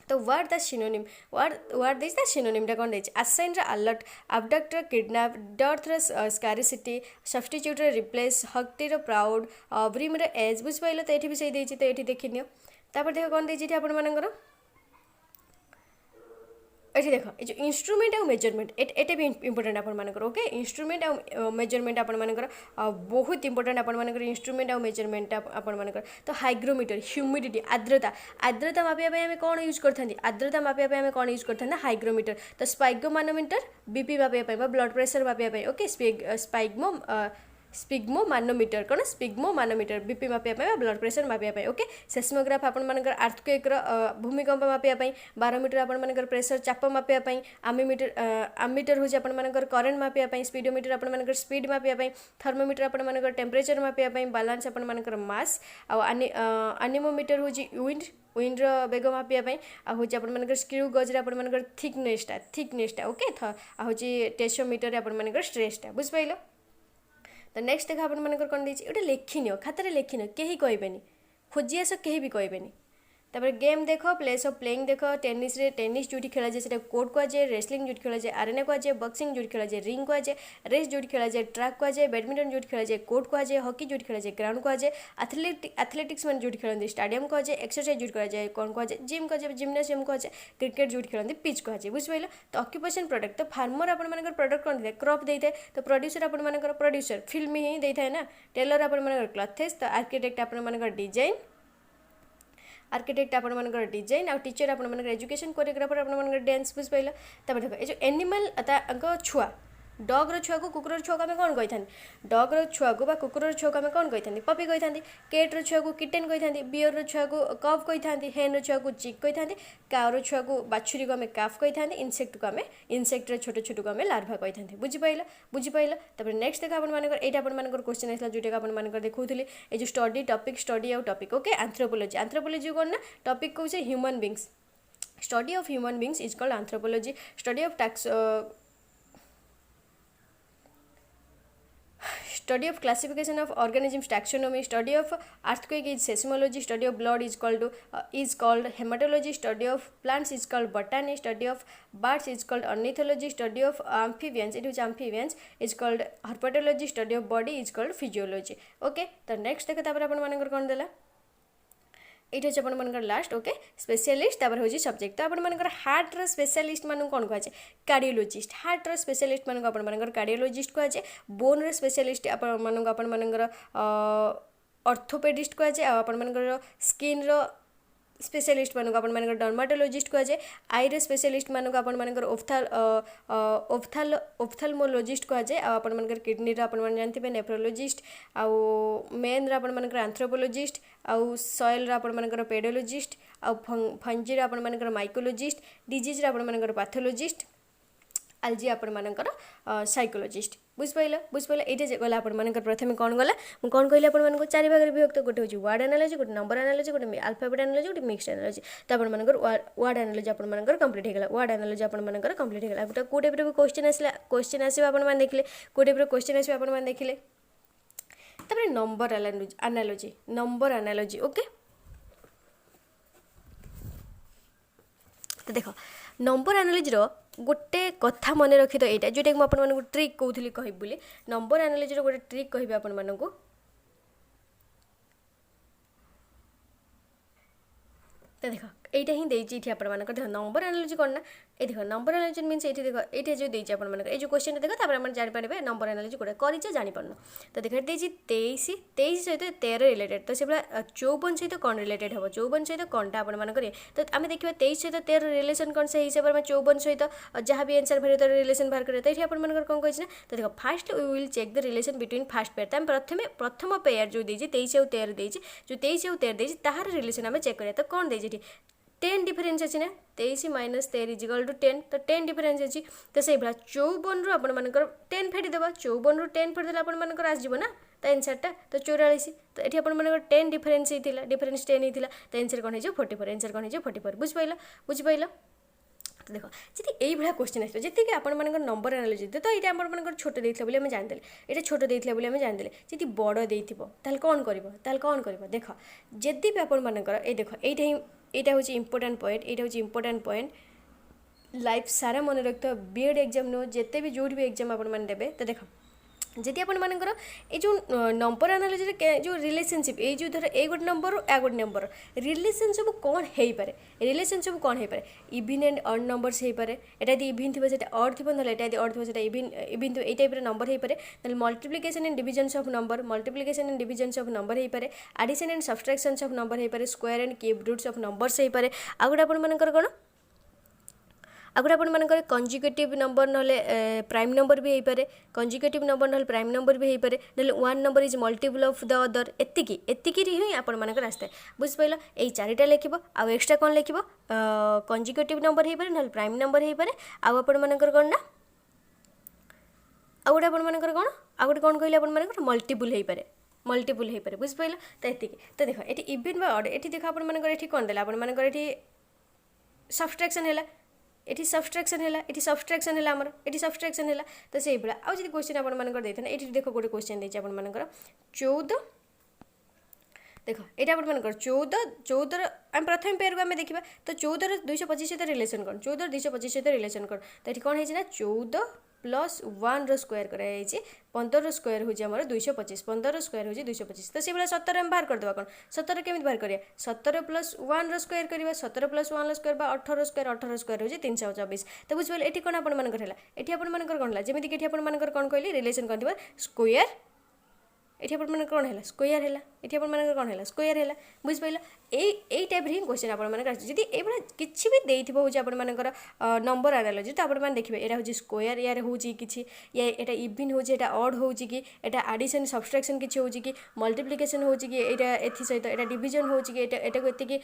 तो वर्ड द सिनोनिम वर्ड देज द सिनोनिमटा कौन देती assign alert abductor kidnap dearth scarcity substitute replace haughty proud brim edge बुझिपाल तो ये भी सही देती तो ये देखनी तापर देख कौन देती आपर ये देख ये जो इंस्ट्रुमेंट आउ मेजरमेंट एटे भी इंपोर्टेंट आपनकर ओके इंस्ट्रुमेंट आउ मेजरमेंट आपनकर बहुत इंपोर्टेंट आपनकर इंस्ट्रुमेंट आउ मेजरमेंट आपनकर तो हाइग्रोमीटर ह्यूमिडिटी आर्द्रता आर्द्रता मापिया आम कौन यूज करते आर्द्रता मापिया आम कौन यूज करते हाइग्रोमीटर तो स्पाइगोमानोमीटर बीपी मापिया ब्लड प्रेशर मापिया ओके स्पिग्मो मानोमीटर कौन स्पिग्मो मानोमीटर बीपी मापिया ब्लड प्रेशर मापिया ओके सेस्मोग्राफ आपनकर आर्थक्वेक भूमिकंप मापिया बारोमीटर आपनकर प्रेशर चाप मापिया आमीमीटर आमीटर हूँ आपनकर करेन्ट मापिया स्पीडोमीटर आपनकर स्पीड मापिया थर्मोमीटर आपनकर टेम्परेचर मापिया बालांस आपनकर मास आनिमोमीटर हूँ विंड्र बेग मापिया हूँ आपनकर स्क्रू गजरे आपनकर थिकनेसटा ओके हूँ टेसोमीटर आपनकर स्ट्रेसटा बुझिपाइल तो नेक्स्ट देख आपनकर कौन देछि गोटे लेखिनियो खातार लेखिनियो केही कहबेनी खोजी आस केही भी कहबेनी तापर गेम देख प्लेस ऑफ प्लेइंग देख टेनिस रे टेनिस जोटी खेला जाए सेटा कोर्ट को जाए रेसलिंग जोटी खेला जाए आरेना को जाए बॉक्सिंग जोटी खेला जाए रिंग को जाए रेस जोटी खेला जाए ट्रैक को जाए बैडमिंटन जोटी खेला जाए कोर्ट को जाए हॉकी जोटी खेला जाए ग्राउंड को जाए एथलेटिक्स मान जोटी खेलते स्टेडियम को जाए एक्सरसाइज जोटी करा जाए कौन को जाए जिम को जाए जिम्नासियम को जाए क्रिकेट जोटी खेलते पिच को जाए बुझिपाइल तो ऑक्यूपेशन प्रोडक्ट तो फार्मर आपनकर प्रोडक्ट कौन दे क्रॉप देते तो प्रोड्यूसर आपनकर प्रोड्यूसर फिल्म ही देता है ना टेलर आपनकर क्लथेस तो आर्किटेक्ट आपनकर डिजाइन आर्किटेक्ट आपनकर डिजाइन आउ टीचर आपनकर एजुकेशन कोरियोग्राफर आपनकर डांस बुझिपाइल तब देख ये जो एनिमल छुआ डग्र छुआ को कुकुर छुआ को आम कौन कही था डग्र छुआ को कुकुर छुआ को आम कौन कही था पपी कही था केट्र छुआ को किटेन कही था बियर छुआ को कफ कही था हेन छुआ को चिक कही था काउर छुआ को बाछुरी को आम काफ कही था इनसेक्ट को आम इनसेक्टर छोट छोट को आम लार्भा कही था बुझिपाइल तब नेक्स्ट देख आपनकर यहाँ आपनकर क्वेश्चन आसला जोटा आपनकर देखुली ये जो स्टडी आउ टॉपिक ओके एंथ्रोपोलॉजी कौन ना टॉपिक कौन human beings study of human beings is called anthropology study of study of classification of organisms taxonomy study of earthquake is seismology study of blood is called hematology study of plants is called botany study of birds is called ornithology study of amphibians is called herpetology study of body is called physiology okay तो next देखो तापर अपन मानकर कौन देला ये हूँ आपनकर last okay specialist तापर हूँ सब्जेक्ट तो आपनकर हार्टर स्पेशलिस्ट मान कौन कहुए कार्डियोलॉजिस्ट हार्टर स्पेशलिस्ट मान आपनकर कार्डियोलॉजिस्ट कहुए बोन स्पेशलिस्ट आपनकर ऑर्थोपेडिस्ट कहुए आपनकर स्किन स्पेशलिस्ट मानक आपनकर डर्माटोलॉजिस्ट कहुए आई स्पेशलिस्ट मानक आपनकर ओफ्थाल्मोलॉजिस्ट कहुए आपनकर किडनी आपन जानते नेफ्रोलॉजिस्ट आउ मेन आपनकर एंथ्रोपोलॉजिस्ट आउ सॉइल आपनकर पेडोलॉजिस्ट आउ फंजी आपनकर माइकोलॉजिस्ट डिजीज आपनकर पैथोलॉजिस्ट आलजी आपनकर साइकोलॉजिस्ट बुझिपाइल ये गला आपनकर प्रथम कौन गला मुझे कौन कहली आपको चारि भाग विभक्त गोटे हूँ वर्ड एनालॉजी गोटे नंबर एनालॉजी गोटे अल्फाबेट एनालॉजी गोटे मिक्स्ड एनालॉजी तो आपनकर वर्ड एनालॉजी आपनकर कंप्लीट होगा वर्ड एनालॉजी आपनकर कंप्लीट होगा गोटे को टाइप क्वेश्चन आसो आपने देखिले को टाइप क्वेश्चन आसो आपने देखिले तापर नंबर एनालॉजी ओके तो देख नंबर एनालॉजी गोटे कथा मन रखी तो यहाँ जोटा कि मुझे ट्रिक कहूली कह बोली नंबर एनालॉजी गोटे ट्रिक कह आपण को तो देख यहाँ ही देती आपर देख नंबर एनालॉजी कौन ना ये देख नंबर एनालॉजी मीन्स ये देख ये जो देती आपर ये जो क्वेश्चन देख आप जापर नंबर एनालॉजी गोटे कर जापर तो देख देती 23 सहित 13 रिलेटेड तो से 54 सहित कौन रिलेटेड हम 54 सहित कौनटा आपर तो आम देखा 23 सहित 13 रिलेसन कौन से हिसाब से 54 सहित जहाँ भी आंसर बाहर तो रिलेसन बाहर करें तो ये आपर कौन कही ना तो देख first we will check the relation between first pair तो आम प्रथम पेयर जो देती 23 और 13 देती जो 23 और 13 देती तार रिलेसन आम चेक करें तो कौन देती 10 डिफरेन्स अच्छी ना 23 - 13 = 10 तो 10 डिफरेन्स अच्छी तो से भाई 54 रु आपर 10 फेटिदेव 54 रु 10 फेटिदेले आपर आसो ना तो आंसरटा तो 44 तो ये आपर 10 डिफरेन्स होता डिफरेन्स 10 होता तो आंसर कौन हो 44 आंसर कौन हो 44 बुझिपाइल तो देख जी यही क्वेश्चन आस जी आप नंबर एनालॉजी तो ये आपर छोट देते बोली आम जानीदे ये छोट देते बोली आम जानीदे जी बड़ देते कौन कर देख जदि भी आपर ये देख यहाँ हूँ इम्पोर्टाट पॉइंट लाइफ सारा मन रखिए बीएड एग्जाम नो जिते भी जो भी एग्जाम आप देते तो देख जदि आपर ये जो नंबर एनालोजी जो रिलेशनशिप ये जो धर ए गोटे नंबर आ गोटे नंबर रिलेशन सब कौन हो पारे रिलेशन सब कौन हो पारे इविन एंड अड नंबर्स हो पारे एटा यदि इविन थी से अड थी ना यदि odd three even even three type number हो पारे ना multiplication and division of number multiplication and division of number हो पारे addition and subtraction of number हो पारे square and cube roots of numbers हो पारे आ गोटे आपर कौन आगुरी आपर कंजुगेटिव नंबर ना प्राइम नंबर भी हो पारे कंजुगेटिव नंबर ना प्राइम नंबर भी हो पारे ना one number is multiple of the other एतिकी ही आपर आसता है बुझिपाल यही चारिटा लिख आउ एक्सट्रा कौन लिख कंजुगेटिव नंबर हो पारे ना प्राइम नंबर हो पारे आपर कौन ना आ गोटे आपर कौन आ गोटे कौन कहले आपर मल्टीपल हो पारे बुझिपाल तो ये तो देख ये इविन बा अड ये देख आपर कौन देला आपर ये सब्सट्रैक्शन है ये सब्सट्रैक्शन है ये सब्सट्रैक्शन है आमर ये सब्सट्रैक्शन है तो से भाया आज क्वेश्चन आपंकर ये देख गोटे क्वेश्चन देती आपर 14 देख ये आपर 14 आम प्रथम पेयर को आम देखा तो 14 225 सहित रिलेसन कौन 14 225 सहित रिलेसन कौन तो ये कौन है 14 प्लस 1 स्क्वायर कराई 15 स्क्वायर हूँ आम 225 15 स्क्वायर हूँ 225 तो से भाई 17 आम बाहर करदे कौन 17 केमी बाहर करिया 17 प्लस 1 स्क्वायर करवा 17 प्लस 1 स्क्वायर 18 स्क्वायर हूँ 324 तो बुझे ये कौन आपर है ये आपर कौन है जमीक ये आपर कौन कहली रिलेसन कौन थी स्क्वायर ये आपर कौन है स्क्वायर है ये आपर कौन है स्क्वायर है बुझिपाल यही टाइप ही क्वेश्चन आपर जब ये किसी भी देती हूँ आपर नंबर एनालोजी तो आप देखिए यहाँ हूँ स्क्वायर यार हूँ कि यहाँ इविन हूँ यहाँ अड हूँ कि यहाँ एडिशन सब्सट्रैक्शन किसी हूँ कि मल्टीप्लिकेशन हूँ कि यहाँ सहित यहाँ डिविजन हूँ कि यहाँ को एति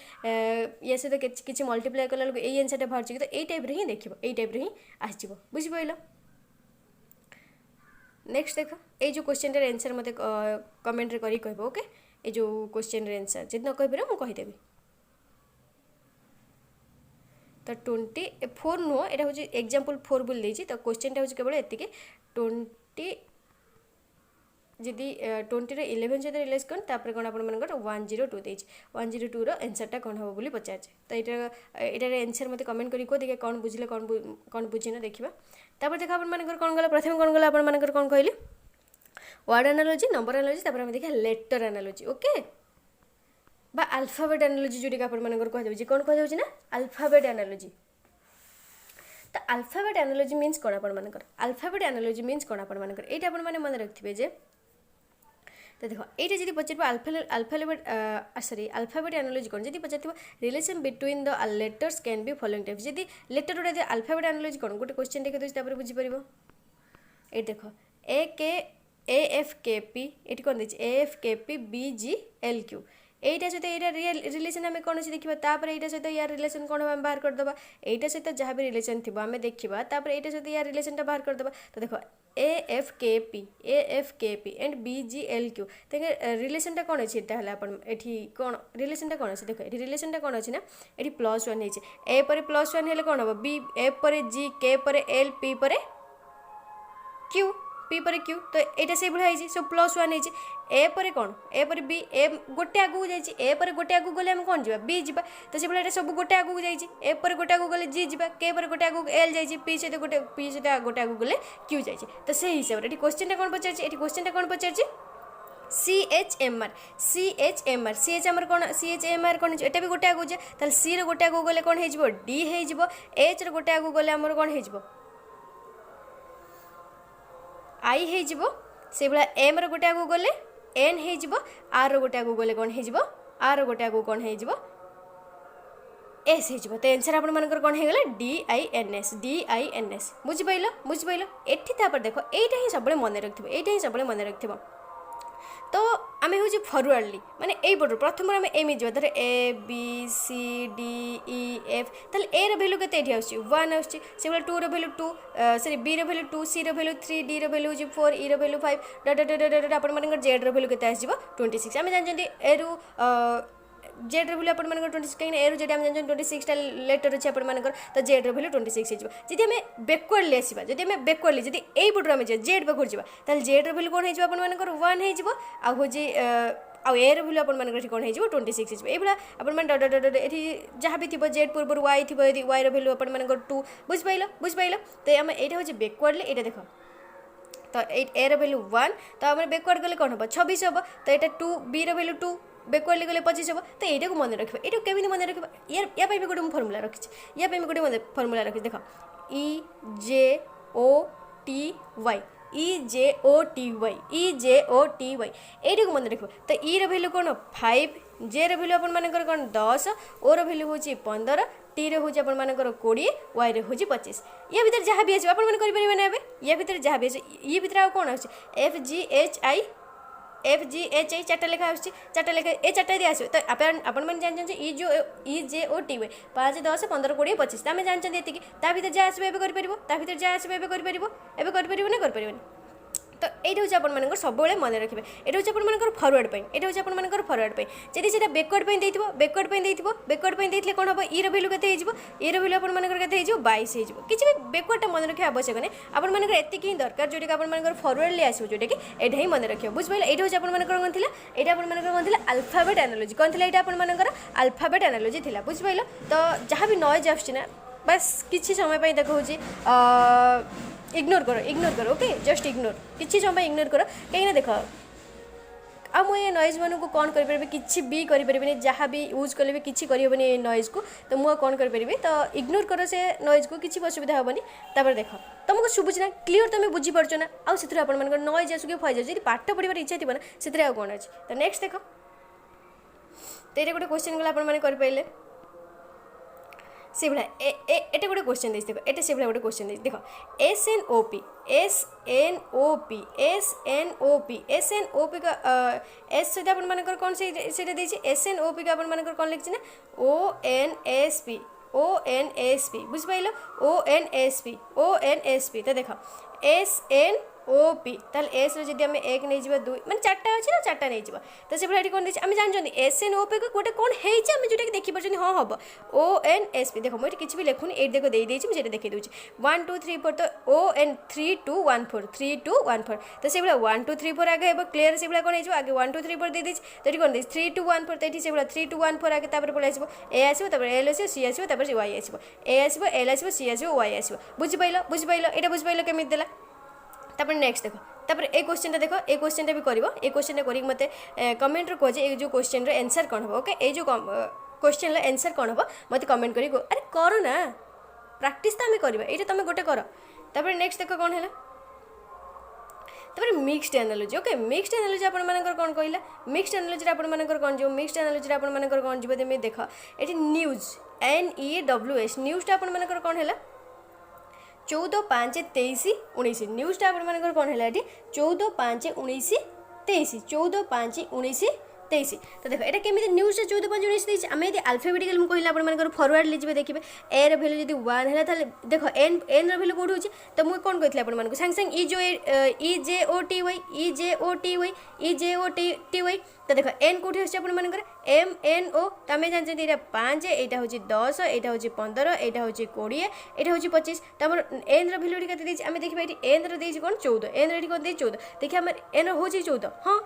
या सहित किसी मल्टीप्लाई कला यही आंसर बाहर तो यही टाइप ही देख यही टाइप ही आसो बुझिपाल नेक्स्ट देख ये जो क्वेश्चन आंसर मत कमेंट करी कह ओके ये जो क्वेश्चन आंसर जब न कह मुझे कहीदेवी तो 24 नुह यहाँ हूँ एग्जाम्पल 4 बोल देती तो क्वेश्चन हूँ केवल ये 20 जदि 20 11 सहित रिलेस कौन तापर कौन आप 102 देती 102 आंसरटा कौन हम बोली पचार तो यहाँ आंसर मत कमेंट करी कह देखिए कौन बुझे कौन बुझीन देखा तापर देखा आप कौन गला प्रथम कौन गला आप कौन कहली वर्ड एनालोजी नंबर एनालोजी तापर हम देखा लेटर एनालोजी ओके बा अल्फाबेट एनालोजी जोटा आपर कह कौन कह ना अल्फाबेट एनालोजी तो अल्फाबेट एनालोजी मीन्स कौन आपर अल्फाबेट एनालोजी मीन्स कौन आपर ये आप मन रखिए जे तो देख ये जी पचार अल्फाबेट एनालोजी कौन जी पचार relation between the letters can be following types जब लेटर गुड़ा अल्फाबेट एनालोजी कौन गोटे क्वेश्चन देखिए तो बुझीपर ये देख ए एफ के पी ये कौन देखिए A F K P B G L Q यहीटा सहित यहाँ रिलेसन आम कौन देखा तापर यहाँ सहित यार रिलेसन कौन हम बाहर करदे यहाँ सहित जहाँ भी रिलेसन थी आम देखा तापर यहाँ सहित यार रिलेसनटा बाहर करदे तो देख A F K P and B G L Q तो रिलेसनटा कौन अच्छी ये कौन रिलेसनटा कौन अच्छे देख ये रिलेसनटा कौन अच्छी ना ये +1 है ए पर +1 है कौन हम बी एफ पर जी के पर एल पी पर क्यू पी पर क्यू तो यहाँ से भाई सब +1 है ए पर कौन ए पर बी ए गोटे आगू जाइए ए पर गोटे आगू गले हम कौन जा बी जा तो से भाई सब गोटे आगू जाइए ए पर गोटे आगू गले जी जा के पर गोटे आगू एल जाइए पी सहित गोटे आगू गले क्यू जाइए तो से हिसाब से क्वेश्चन कौन पचार ये क्वेश्चन कौन पचार CHMR CH कौन CHMR कौन ये भी गोटे आगू जाए सी रोटे आगू गले कौन हो डी हो एच रोटे आगू गले आमर कौन हो आई हो से भाया एम रोटे आगू गले एन हो आर रोटे आगू गले कौन हो आर गोटे आगू कौन हो एस हो तो आंसर आपर कौन हो गला DINS बुझिपाल एठी तापर देख यहीटा ही सब मन रखिए यहीटा ही सब मन रखिए तो आम हूँ फरवर्डली माने यही पटू प्रथम आम एम जा धर A B C D E F ताल ए रैल्यू के वन आस 2 रैल्यू 2 सरी बी रैल्यू 2 सी रैल्यू 3 डी रैल्यू 4 ई रैल्यू 5 डट आप जेड रैल्यू के 26 आम जानते ए रु जेड रैल्यू आप 26 कहीं ए रु जेड आम जानते 26 लेटर अच्छे आप तो जेड रैल्यू 26 हो जब आम बैकवर्डली आसवा जब आम बैकवर्डली जब यही पटू आम जेड पाखु जावा जेड रैल्यू कौन हो 1 हो हूँ ए रैल्यू आप कौन हो 26 हो ये आप जहाँ भी थी जेड पूर्व वाई थी यदि वाई रैल्यू आप 2 बुझिपाल तो आम यहाँ हूँ बैकवर्डली ये देख तो ए भैल्यू 1 तो आम बैकवर्ड गले कौन हम 26 हम तो यहाँ 2 बी भैल्यू 2 बैकवर्ड गले 25 हम तो यहाँ को मन रखा ये केमी मन रखा या भी गोटे फर्मुला रखी या गोटे फर्मुला रखी देख EJOTY EJOTY EJOTY ये मन रख तो ई भैल्यू कौन 5 जे भैल्यू आपर कौन 10 ओ भैल्यू हूँ 15 टी रे हूँ आपर 20 वाई रे हूँ 25 या भितर जहाँ भी आसो आपने ना या भितर जहाँ भी ये भितर आ कौन FGHI चार्टा लेखा आस चार्टा लेखा ए चार्टा यदि आसो तो आपण जानते EJOTY 5 10 15 20 25 आम जानते ये ता भर जहाँ आसो एवं जहाँ आसो एवं ना तो ये हूँ आप सब मन रखिए ये हूँ आप फरवर्ड ये हूँ आप फरवर्ड जब से बैकवर्ड बैकवर्ड कौन हम ई भैल्यू के ई भैल्यू आपके 22 किसी भी बैकवर्डटा मन रखा आवश्यक नहीं आपंकर एतिक ही दरकार जोटा कि फरवर्ड आसो जोटा कि यहाँ ही मन रखिए बुझे ये हूँ आप कौन थी यहाँ कौन अल्फाबेट एनालॉजी कौन थी यहाँ आपर अल्फाबेट एनालॉजी थी बुझिपाल तो जहाँ भी नॉइज आना बस किसी समय देखा इग्नोर करो ओके जस्ट इग्नोर किसी समय इग्नोर कर कहीं देख आ मुझे नॉइज मान को कौन करें किसी भी करें जहाँ भी यूज कले भी किसी करहबनी नॉइज को तो मुझे कौन करें तो इग्नोर कर से नॉइज को किसी असुविधा हेनी तापर देख तुमको शुभुच ना क्लीयर तुम बुझीपार ना आउ से आप नॉइज आसुक फाइज जी पाठ पढ़ार इच्छा थी ना से कौन अच्छे तो नेक्स्ट देख तो ये गोटे क्वेश्चन गला आपने से भाया एटे गोटे क्वेश्चन देख देख एटे से भाया गोटे क्वेश्चन देख SNOP का एस सहित आप कौन से SNOP का आप कौन लिखी ना ONSP बुझिपाल ONSP तो देख SNOP ताल एस रो आम एक नहीं जावा 2 माने 4टा अच्छी ना 4टा नहीं जावा तो से भाई कौन आम जानते SNOP को गोटे कौन है जोटा कि देखिए हाँ हम ONSP देख मुझे किसी भी लिखुनी ये देख देदेजी मुझे देखी दूसरी 1 2 3 4 तो ON 3 2 1 4 3 2 1 4 तो से 1 2 3 4 आगे हे क्लीयर से कौन हो आगे 1 2 3 4 देदेजी तो ये कौन 3 2 1 4 तो ये 3 2 1 4 आगे पड़े आसो ए आसो एल आसो सी आसो वाई आसो ए आसो एल आसो सी आसो वाई आसो बुझिपाल यहाँ बुझिपाल केमी देला तापर नेक्स्ट देखो तापर ए क्वेश्चन देखो ए क्वेश्चन भी कर ए क्वेश्चन कर मत कमेंट रे कहे ये जो क्वेश्चन रे आंसर कौन हम ओके ये जो क्वेश्चन रे आंसर कौन हम मत कमेंट करी अरे करो ना प्रैक्टिस तो आम करवा ये तुम गोटे कर तापर नेक्स्ट देखो कौन है तापर mixed analogy okay mixed analogy आपन कौन कहला मिक्स्ड एनालॉजी आपन कौन जो मिक्स्ड एनालॉजी आपन कौन जो देख ये न्यूज NEWS न्यूजटा आपन कौन है 14 5 23 19 न्यूजटा आप कौन है ये 14 5 19 23 14 5 19 23 तो देखो ये केमी न्यूज 14 5 19 आम यदि अल्फाबेटिकल मुझे कहला फरवर्ड लीजिए देखिए ए रो भैल्यू जब 1 है देख एन रो भैल्यू कौट हो तो मुझे कौन कहती आपको सांगे सांगे EJOTY तो देख एन कौटी आपर MNO तो आम जानते यहाँ 5 यहाँ हूँ 10 यहाँ हूँ 15 यहाँ हूँ 20 यहाँ हूँ 25 तो आम एन भैल्यू के आम देखा ये एन रो कौन 14 एन रो कौन 14 देखिए आम एन हूँ 14 हाँ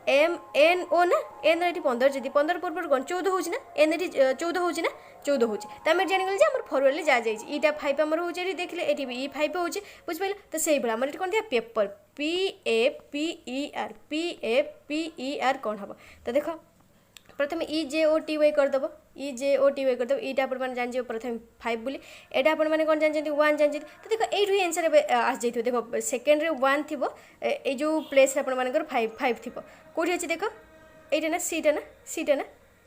MNO ना एन रे 15 जी 15 पर कौन 14 हो एन रे 14 हो 14 हो तो आम जानीगल आम फरवर्ड जा जाइटा 5 आम हो देखिए ये भी E5 हो बुझिपाल तो से भाई आम कौन दिया पेपर PAPER कौन हम तो देख प्रथम EJOTY करदेव EJOTY करदेव यहाँ आप जान प्रथम 5 बोली यहाँ आप कौन जानते 1 जानते तो देख यू आंसर आस जाइए देख सेकेंड रे 1 थी ये जो प्लेस आपर 5 थी कौटी अच्छे देख ये ना सीटा ना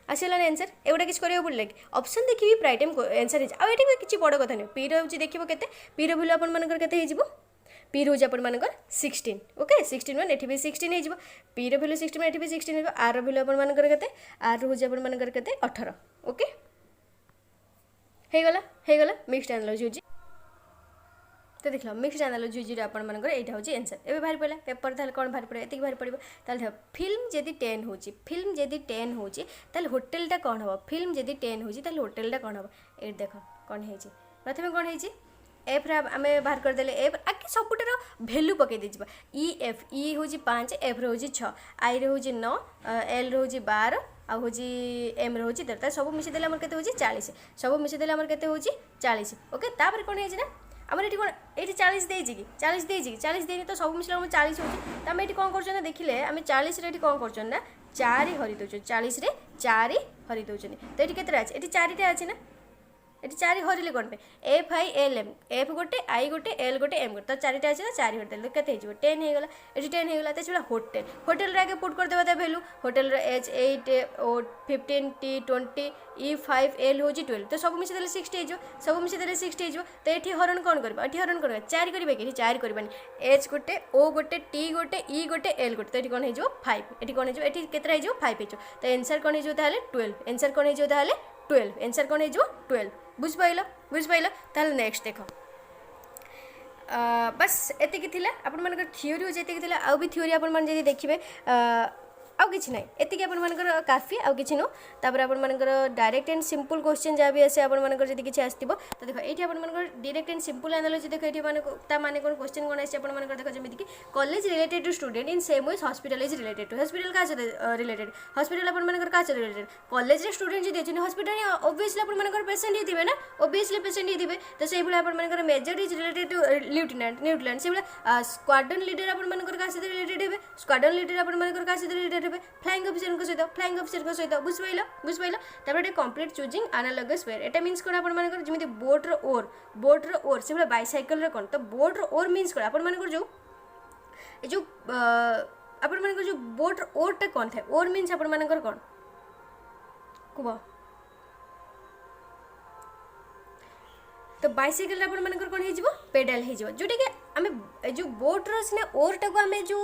आसला ना आंसर एगुटा किसी करा पड़ा कि ऑप्शन देखिए प्राय टाइम आंसर हो ये किसी बड़ कथा नहीं पी रोचे देखिए के पी रो भैल्यू आपंकर पी रोज आपर 16 ओके 16 मान ये भी 16 हो पी रो भैल्यू 16 ये भी 16 हो आर भैल्यू आपर के आर रोज आपर के 18 ओके होगला मिक्स्ड एनालॉजी हो तो देख मिक्स्ड एनालॉजी जी आपर यहाँ हूँ आंसर एवं बाहर पड़ा पेपर ताल कौन बाहर पड़ा ये बाहर पड़ो देख फिल्म जदि 10 हो होटेलटा कौन हम फिल्म जदि 10 हो होटेलटा कौन हम ये देख कौन है प्रथम कौन है एफ आम बाहर करदे एफ आगे सबुटार भैल्यू पकई दीजिए EF E हूँ 5 एफ रो 6 आई रो 9 एल रो 12 आ हूँ एम रो 13 सब मिसेदेले आम के 40 सब मिसेदेले आम के 40 ओके तापर कौन है ना आमर ये कौन ये 40 देगी कि 40 देगी कि 40 देनी तो सब मिसला 40 हो तो आम ये कौन कर देखिले आम 40 रे कौन कर ना 4 हरी दौर 40 रे 4 हरी दौरान तो ये के अच्छे ये 4टा अच्छे ना ये 4 हरिले कौन पे F I L M F गोटे आई गोटे एल गोटे एम गोटे तो 4टा अच्छे ना 4 हरिदेल के 10 होगा ये 10 होगा तो से होटेल होटेल आगे पुट करदे ता भैल्यू होटेल एच 8 ओ 15 टी 20 ई 5 एल हो 12 तो सब मिसेदेले 60 हो सब मिसेदेले 60 हो तो ये हरण कौन कर ये हरण कर 4 करेंगे कि 4 करवानी एच गोटे ओ गोटे टी गोटे ई गोटे एल गोटे तो ये कौन हो 5 ये कौन हो के 5 हो तो एनसर कौन हो 12 एनसर कौन हो 12 एनसर कौन हो 12 बुझिपाइल ताहले नेक्स्ट देख बस एतिकी थिला आपण मानकर थ्योरी होजे एतिकी थिला आउ भी थ्योरी आपण मान जदी देखिबे आउ किछि नै एतिकी आपण मानकर काफी आउ किछि नो तापर आपण मानकर डायरेक्ट एंड सिंपल क्वेश्चन जा भी आसे आपण मानकर जदी किछि आस्तिबो तो देखो एठी आपण मानकर डायरेक्ट एंड सिंपल एनालॉजी देखो एठी माने ता माने कोन क्वेश्चन कोन आसे आपण मानकर देखो जेमिति कि college related to student in same way hospital is related to hospital का से रिलेटेड हॉस्पिटल आपण मानकर का से रिलेटेड कॉलेज रे स्टूडेंट जदी अछि हॉस्पिटल ऑब्वियसली आपण मानकर पेशेंट ही दिबे ना ऑब्वियसली पेशेंट ही दिबे तो सेहि बुला आपण मानकर मेजर इज रिलेटेड टू न्यूट्रैंट से बुला स्क्वाड्रन लीडर आपण मानकर का से रिलेटेड हेबे स्क्वाड्रन लीडर आपण मानकर का से रिलेटेड हेबे फ्लाइंग ऑफिसर को सहित बुझिपाइल तापर complete choosing analogous where Etah means कोन आपण मानकर जेमिति बोट रो ओर से बुला बाइसाइकिल रे कोन तो बोट रो ओर मीन्स कोन आपण मानकर जो आपण मानकर जो बोट रो ओर टा कोन थाए ओर मीन्स आपण मानकर कोन कुबा तो बाइसाइकिल आपण मानकर कोन हे जिवो पेडल हे जिवो जोटा कि आमे जो बोट रो सिना ओर टा को आमे जो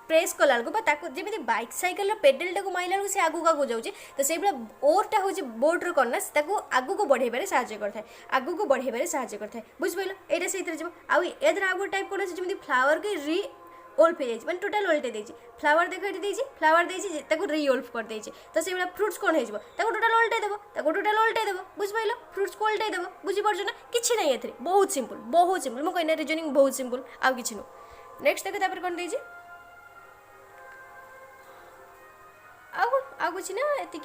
प्रेस कला जमी बाइक सैकेल पेडल टाक माइला से आगू आगू जाऊँगी तो से ओरटा हूँ बोट रना आगू को बढ़ेबार साहय करता है आगू को बढ़ेबार साहय करता है बुझिपाल यहाँ से जी आउ एदर आगो टाइप कौन जमी फ्लावर के री ओल्फ हो जाए टोटाल ओल्टे देती फ्लावर देख ये फ्लावर देती री ओल्फ कर देती तो से फ्रुट्स कौन हो टोटाल ओल्टे देव टोटाल ओल्टे देव बुझिपाल फ्रुट्स को ओल्टे देव बुझीपार ना कि ना ये बहुत सिंपल मुझे कहना रिजनिंग बहुत सिंपल आउ कि नेक्स्ट देख कौन देती आउ कुछ ना एति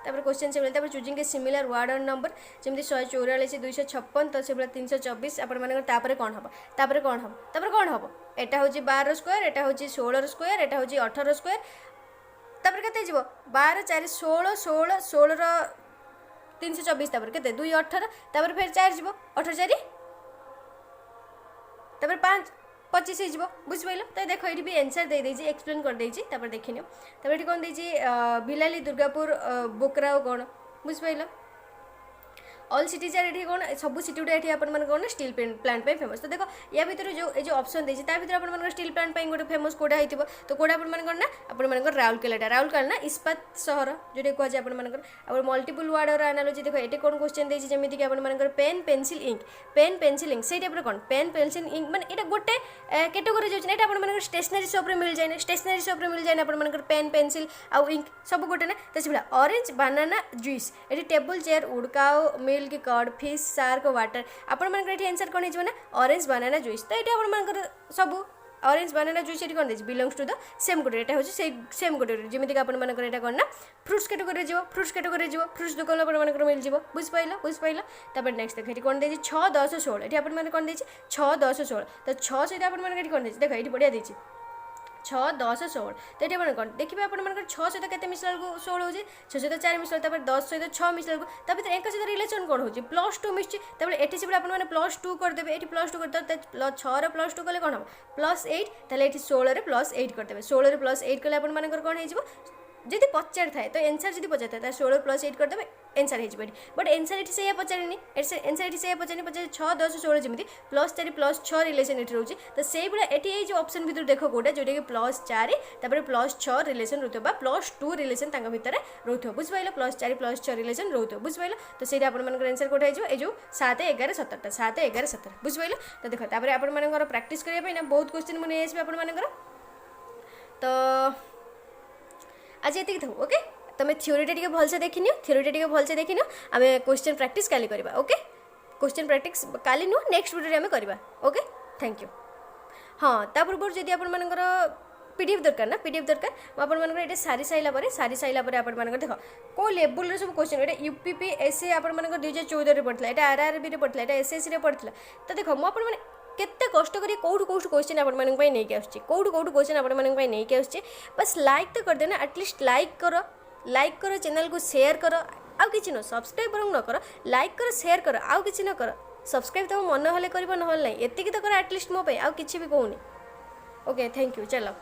क्वेश्चन से चूजिंग ए सिमिलर वर्ड और नंबर जमी 144 256 तो से 324 आपरे कौन हम तापर कौन हम एटा हूँ 12 स्क्वायर एटा हूँ 16 स्क्वायर एटा हूँ 18 स्क्वायर तापर केते जीवो 12 4 16 16 16 324 तापर केते 2 18 तापर फिर 4 जीवो 18 4 तापर 5 25 हो बुझिपाल तो देखो ये भी आंसर दे देजी एक्सप्लेन कर देजी तापर देखिनियो तापर ये कौन देजी भिलाली दुर्गापुर बोकराओ कौन बुझिपाल ऑल सिटीज आर ये कौन सब सिटी गुड़ा ये कौन स्टील प्लांट फेमस तो देखो या भर जो ऑप्शन देती भर स्टील प्लांट गोटे फेमस कौटा हो तो कौटा ना आप राउरकेला ना इस्पात सहर जो कहुए आप मल्टीपल वर्ड और एनालॉजी देखो ये कौन क्वेश्चन देती जमीक आप पेन पेंसिल इंक से टाइप कौन पेन पेंसिल इंक मैंने ये गोटे कैटेगोरी जाऊँ आप स्टेशनरी शॉप रे मिल जाए स्टेशनरी शॉप रे मिल जाए आप पेन पेंसिल आउ इंक सब गोटे ना तो से ऑरेंज बनाना जूस ये table chair wood cow milk curd fish shark water आपण मानकर आंसर कौन हो ऑरेंज बनाना जूस तो ये आप सब ऑरेंज बनाना जूस ये कौन देती belongs to the same category यहाँ हूँ सेम कैटेगरी जमीक आप कौन ना fruits category fruits category fruits दुकान आप मिल जाए बुझिपाल तापर नेक्स्ट देख कौन देती 6 10 16 ये आप कौन देती 6 10 16 तो 6 सहित आप कौन देती देख ये बढ़िया देती 6 10 16 तो ये कौन देखिए आप 6 सहित के मिसला 16 हो 6 सहित 4 मिसला 10 सहित 6 मिसला एक सहित रिलेशन कौन हो +2 मिसची ये सब आपने +2 करदे ये +2 करदे 6 रे +2 कले कौन हम +8 ताले ये 16 रे +8 करदे 16 रे +8 कले आप कौन हो जदि पचार थाए तो एनसर जब पचार था 16 +8 करदे एनसर हो बट एनसर ये से पचारे एनसर ये से पचारे पचारे 6 10 16 जमी +4 +6 रिलेसन ये रोचे तो से भाई ये जो ऑप्शन भर देख कौटा जोटा कि +4 +6 रिलेसन रोथ +2 रिलेसन भितर रोथ बुझिपाल +4 +6 रिलेसन रोथ बुझिपाल तो से आंसर कौटा हो जो 7 11 17 7 11 17 बुझिपाल तो देख तापर आप प्रैक्टिस करने बहुत क्वेश्चन मुझे आसबे आप तो आज ये था ओके तुम थ्योरी भलसे देखनी थ्योरी भलसे देखनी आम क्वेश्चन प्रैक्टिस काली करवा ओके क्वेश्चन प्रैक्टिस काली नुह नेक्स्ट वीडियो आम करवा ओके थैंक यू हाँ ता पूर्व जदि आपर पीडीएफ दरकार ना पीडीएफ दरकार मुझे सारी सारा आप देख कौ लेवल सब क्वेश्चन ये यूपीपीएससी आप 2014 पढ़ा यहाँ आरआरबी पढ़ा यहाँ एसएससी पढ़ा तो देख मुझे केते कष्ट करी कौटू कौटू क्वेश्चन आपको नहीं आसूँ कौटू कौटू क्वेश्चन आपको नहीं आसूँ बस लाइक तो कर देना एटलिस्ट लाइक करो चैनल को शेयर करो आउ कि न सब्सक्राइब बरং न कर लाइक कर शेयर कर आउ कि न कर सब्सक्राइब तुम मन हेल्ले कर ना एतिक तो कर एटलिस्ट मो आउ कि भी कहूनी ओके थैंक यू चलो।